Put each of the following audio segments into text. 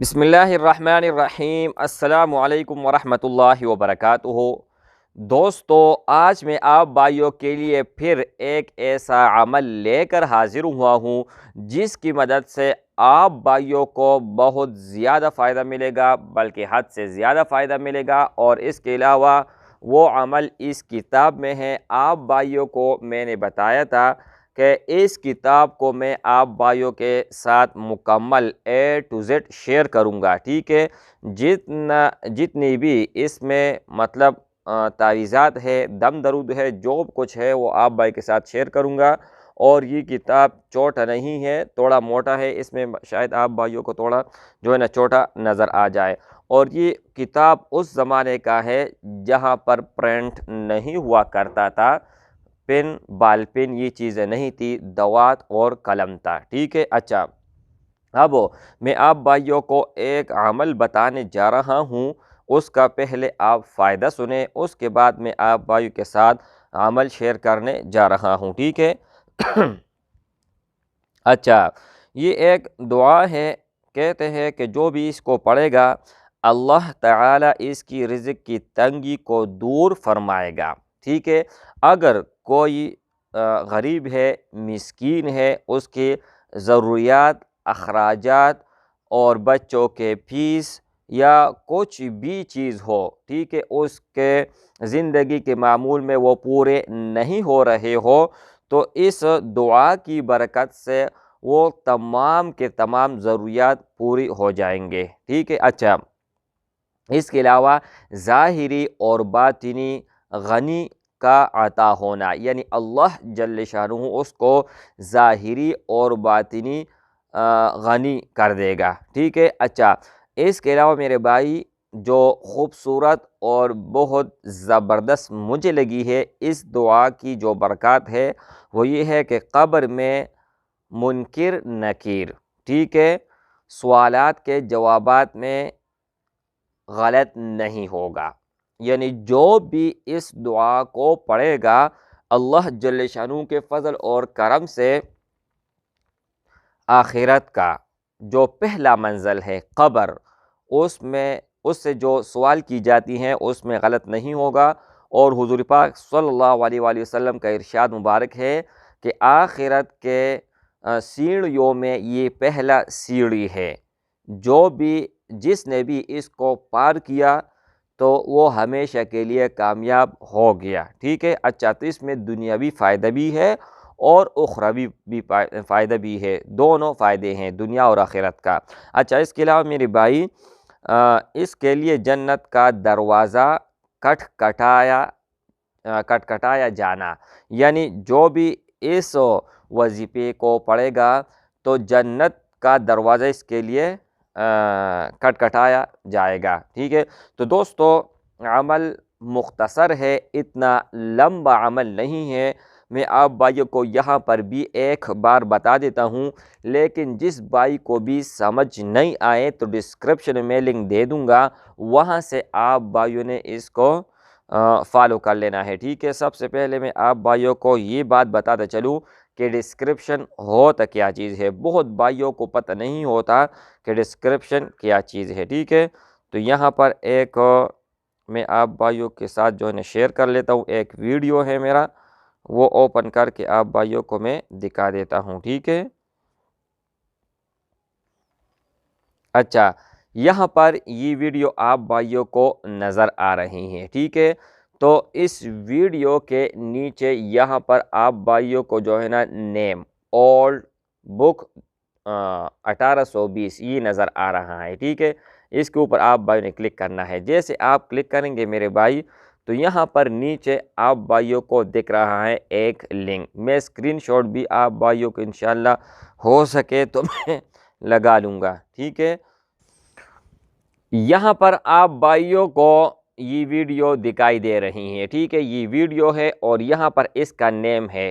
بسم اللہ الرحمن الرحیم۔ السلام علیکم ورحمۃ اللہ وبرکاتہ۔ دوستو، آج میں آپ بھائیوں کے لیے پھر ایک ایسا عمل لے کر حاضر ہوا ہوں جس کی مدد سے آپ بھائیوں کو بہت زیادہ فائدہ ملے گا، بلکہ حد سے زیادہ فائدہ ملے گا۔ اور اس کے علاوہ وہ عمل اس کتاب میں ہے۔ آپ بھائیوں کو میں نے بتایا تھا کہ اس کتاب کو میں آپ بھائیوں کے ساتھ مکمل A to Z شیئر کروں گا، ٹھیک ہے۔ جتنی بھی اس میں مطلب تعویذات ہے، دم درود ہے، جو کچھ ہے وہ آپ بھائی کے ساتھ شیئر کروں گا۔ اور یہ کتاب چھوٹا نہیں ہے، تھوڑا موٹا ہے، اس میں شاید آپ بھائیوں کو تھوڑا جو ہے نا چھوٹا نظر آ جائے۔ اور یہ کتاب اس زمانے کا ہے جہاں پر پرنٹ نہیں ہوا کرتا تھا، پن بال پن یہ چیزیں نہیں تھی، دوات اور قلم تھا، ٹھیک ہے۔ اچھا، اب میں آپ بھائیوں کو ایک عمل بتانے جا رہا ہوں، اس کا پہلے آپ فائدہ سنیں، اس کے بعد میں آپ بھائیوں کے ساتھ عمل شیئر کرنے جا رہا ہوں، ٹھیک ہے۔ اچھا، یہ ایک دعا ہے، کہتے ہیں کہ جو بھی اس کو پڑھے گا اللہ تعالیٰ اس کی رزق کی تنگی کو دور فرمائے گا، ٹھیک ہے۔ اگر کوئی غریب ہے، مسکین ہے، اس کے ضروریات، اخراجات اور بچوں کے فیس یا کچھ بھی چیز ہو، ٹھیک ہے، اس کے زندگی کے معمول میں وہ پورے نہیں ہو رہے ہو، تو اس دعا کی برکت سے وہ تمام کے تمام ضروریات پوری ہو جائیں گے، ٹھیک ہے۔ اچھا، اس کے علاوہ ظاہری اور باطنی غنی کا عطا ہونا، یعنی اللہ جل شانہ اس کو ظاہری اور باطنی غنی کر دے گا، ٹھیک ہے۔ اچھا، اس کے علاوہ میرے بھائی جو خوبصورت اور بہت زبردست مجھے لگی ہے اس دعا کی جو برکات ہے، وہ یہ ہے کہ قبر میں منکر نکیر، ٹھیک ہے، سوالات کے جوابات میں غلط نہیں ہوگا، یعنی جو بھی اس دعا کو پڑھے گا اللہ جل شانہ کے فضل اور کرم سے آخرت کا جو پہلا منزل ہے قبر، اس سے جو سوال کی جاتی ہیں اس میں غلط نہیں ہوگا۔ اور حضور پاک صلی اللہ علیہ وآلہ وسلم کا ارشاد مبارک ہے کہ آخرت کے سیڑھیوں میں یہ پہلا سیڑھی ہے، جس نے بھی اس کو پار کیا تو وہ ہمیشہ کے لیے کامیاب ہو گیا، ٹھیک ہے۔ اچھا، تو اس میں دنیاوی فائدہ بھی ہے اور اخروی بھی فائدہ بھی ہے، دونوں فائدے ہیں دنیا اور آخرت کا۔ اچھا، اس کے علاوہ میرے بھائی اس کے لیے جنت کا دروازہ کٹکھٹایا جانا، یعنی جو بھی اس وظیفے کو پڑھے گا تو جنت کا دروازہ اس کے لیے کٹکھٹایا جائے گا، ٹھیک ہے۔ تو دوستو، عمل مختصر ہے، اتنا لمبا عمل نہیں ہے، میں آپ بھائیوں کو یہاں پر بھی ایک بار بتا دیتا ہوں، لیکن جس بھائی کو بھی سمجھ نہیں آئے تو ڈسکرپشن میں لنک دے دوں گا، وہاں سے آپ بھائیوں نے اس کو فالو کر لینا ہے، ٹھیک ہے۔ سب سے پہلے میں آپ بھائیوں کو یہ بات بتاتا چلوں کہ ڈسکرپشن ہوتا کیا چیز ہے، بہت بھائیوں کو پتہ نہیں ہوتا کہ ڈسکرپشن کیا چیز ہے، ٹھیک ہے۔ تو یہاں پر ایک میں آپ بھائیوں کے ساتھ جو ہے شیئر کر لیتا ہوں، ایک ویڈیو ہے میرا، وہ اوپن کر کے آپ بھائیوں کو میں دکھا دیتا ہوں، ٹھیک ہے۔ اچھا، یہاں پر یہ ویڈیو آپ بھائیوں کو نظر آ رہی ہے، ٹھیک ہے۔ تو اس ویڈیو کے نیچے یہاں پر آپ بھائیوں کو جو ہے نا نیم اولڈ بک 1820 یہ نظر آ رہا ہے، ٹھیک ہے۔ اس کے اوپر آپ بھائیوں نے کلک کرنا ہے۔ جیسے آپ کلک کریں گے میرے بھائی تو یہاں پر نیچے آپ بھائیوں کو دکھ رہا ہے ایک لنک، میں اسکرین شاٹ بھی آپ بھائیوں کو انشاءاللہ ہو سکے تو میں لگا لوں گا، ٹھیک ہے۔ یہاں پر آپ بھائیوں کو یہ ویڈیو دکھائی دے رہی ہے، ٹھیک ہے، یہ ویڈیو ہے اور یہاں پر اس کا نیم ہے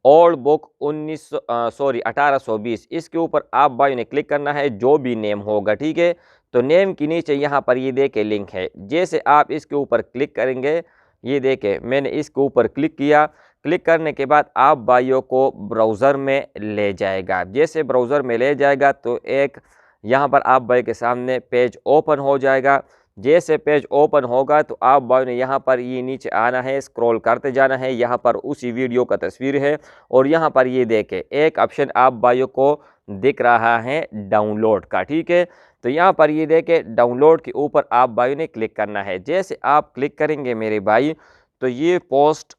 اولڈ بک 1820۔ اس کے اوپر آپ بھائیوں نے کلک کرنا ہے، جو بھی نیم ہوگا، ٹھیک ہے۔ تو نیم کے نیچے یہاں پر یہ دیکھیں لنک ہے، جیسے آپ اس کے اوپر کلک کریں گے، یہ دیکھیں میں نے اس کے اوپر کلک کیا، کلک کرنے کے بعد آپ بھائیوں کو براؤزر میں لے جائے گا۔ جیسے براؤزر میں لے جائے گا تو ایک یہاں پر آپ بھائی کے سامنے پیج اوپن ہو جائے گا۔ جیسے پیج اوپن ہوگا تو آپ بھائی نے یہاں پر یہ نیچے آنا ہے، اسکرول کرتے جانا ہے، یہاں پر اسی ویڈیو کا تصویر ہے اور یہاں پر یہ دیکھیں ایک آپشن آپ بھائیوں کو دکھ رہا ہے ڈاؤن لوڈ کا، ٹھیک ہے؟ تو یہاں پر یہ دیکھیں ڈاؤن لوڈ کے اوپر آپ بھائیوں نے کلک کرنا ہے۔ جیسے آپ کلک کریں گے میرے بھائی تو یہ پوسٹ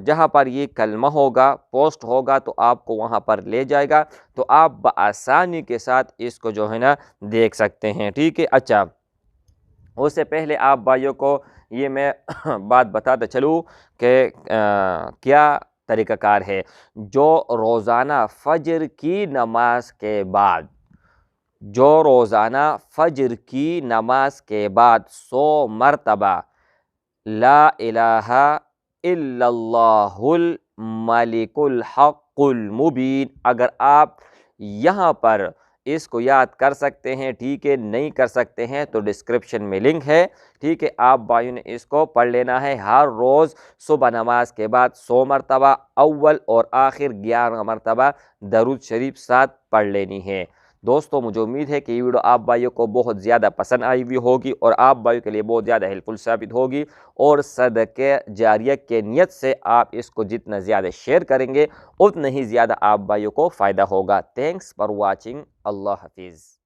جہاں پر یہ کلمہ ہوگا پوسٹ ہوگا تو آپ کو وہاں پر لے جائے گا، تو آپ بآسانی کے ساتھ اس کو جو ہے نا دیکھ سکتے ہیں، ٹھیک ہے؟ اچھا، اس سے پہلے آپ بھائیوں کو یہ میں بات بتاتا چلوں کہ کیا طریقہ کار ہے۔ جو روزانہ فجر کی نماز کے بعد فجر کی نماز کے بعد 100 مرتبہ لا الہ الا اللہ الملک الحق المبین، اگر آپ یہاں پر اس کو یاد کر سکتے ہیں، ٹھیک ہے؟ نہیں کر سکتے ہیں تو ڈسکرپشن میں لنک ہے، ٹھیک ہے؟ آپ بھائیوں نے اس کو پڑھ لینا ہے ہر روز صبح نماز کے بعد 100 مرتبہ، اول اور آخر 11 مرتبہ درود شریف ساتھ پڑھ لینی ہے۔ دوستو مجھے امید ہے کہ یہ ویڈیو آپ بھائیوں کو بہت زیادہ پسند آئی ہوئی ہوگی اور آپ بھائیوں کے لیے بہت زیادہ ہیلپ فل ثابت ہوگی، اور صدقہ جاریہ کے نیت سے آپ اس کو جتنا زیادہ شیئر کریں گے اتنا ہی زیادہ آپ بھائیوں کو فائدہ ہوگا۔ Thanks for watching. اللہ حافظ۔